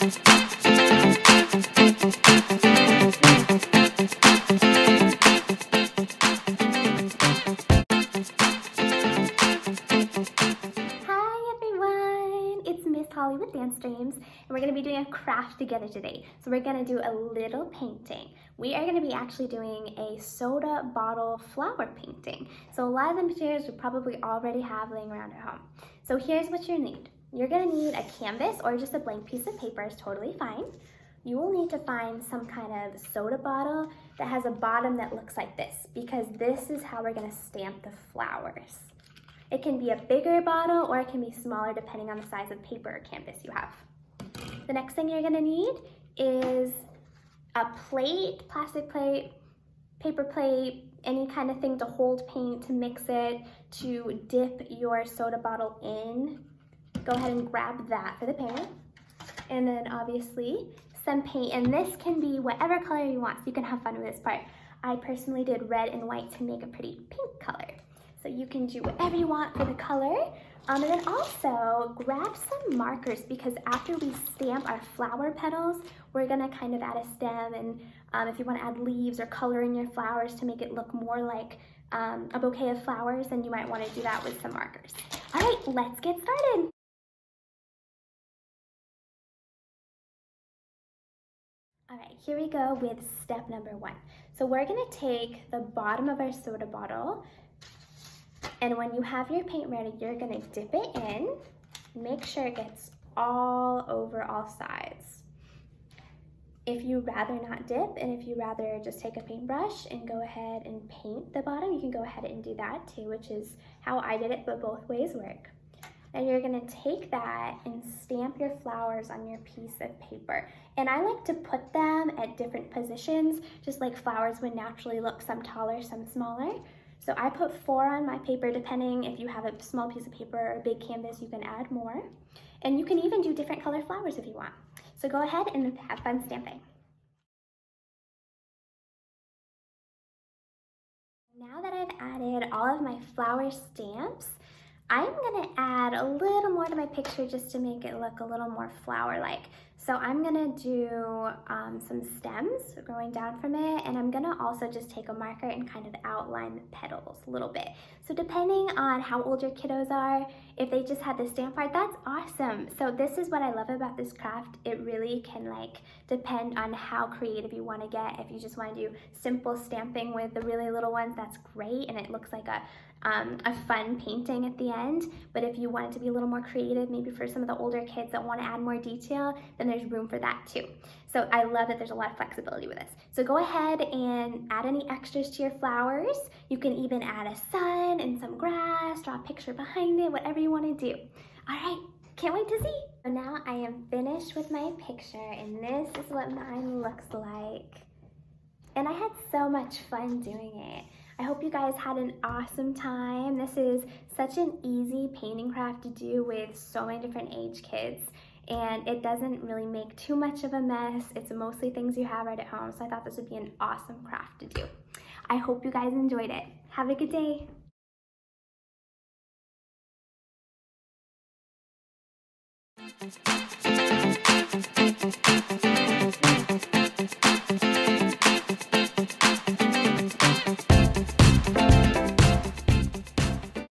Hi everyone, it's Miss Holly with Dance Dreams, and we're going to be doing a craft together today. So we're going to do a little painting. We are going to be actually doing a soda bottle flower painting. So a lot of the materials we probably already have laying around at home. So here's what you need. You're going to need a canvas or just a blank piece of paper is totally fine. You will need to find some kind of soda bottle that has a bottom that looks like this, because this is how we're going to stamp the flowers. It can be a bigger bottle or it can be smaller depending on the size of paper or canvas you have. The next thing you're gonna need is a plate, plastic plate, paper plate, any kind of thing to hold paint, to mix it, to dip your soda bottle in. Go ahead and grab that for the paint. And then obviously some paint, and this can be whatever color you want, so you can have fun with this part. I personally did red and white to make a pretty pink color. So you can do whatever you want for the color. And then also grab some markers, because after we stamp our flower petals, we're gonna kind of add a stem, and if you wanna add leaves or color in your flowers to make it look more like a bouquet of flowers, then you might wanna do that with some markers. All right, let's get started. All right, here we go with step number 1. So we're gonna take the bottom of our soda bottle, and when you have your paint ready, you're gonna dip it in. Make sure it gets all over all sides. If you rather not dip, and if you rather just take a paintbrush and go ahead and paint the bottom, you can go ahead and do that too, which is how I did it, but both ways work. Now you're gonna take that and stamp your flowers on your piece of paper. And I like to put them at different positions, just like flowers would naturally look, some taller, some smaller. So I put 4 on my paper. Depending if you have a small piece of paper or a big canvas, you can add more. And you can even do different color flowers if you want. So go ahead and have fun stamping. Now that I've added all of my flower stamps, I'm gonna add a little more to my picture just to make it look a little more flower-like. So I'm gonna do some stems growing down from it, and I'm gonna also just take a marker and kind of outline the petals a little bit. So depending on how old your kiddos are, if they just had the stamp art, that's awesome. So this is what I love about this craft. It really can depend on how creative you wanna get. If you just wanna do simple stamping with the really little ones, that's great, and it looks like a fun painting at the end. But if you want it to be a little more creative, maybe for some of the older kids that want to add more detail, then there's room for that too. So I love that there's a lot of flexibility with this. So go ahead and add any extras to your flowers. You can even add a sun and some grass, draw a picture behind it, whatever you want to do. All right, can't wait to see. So now I am finished with my picture, and this is what mine looks like. And I had so much fun doing it. I hope you guys had an awesome time. This is such an easy painting craft to do with so many different age kids, and it doesn't really make too much of a mess. It's mostly things you have right at home, so I thought this would be an awesome craft to do. I hope you guys enjoyed it. Have a good day.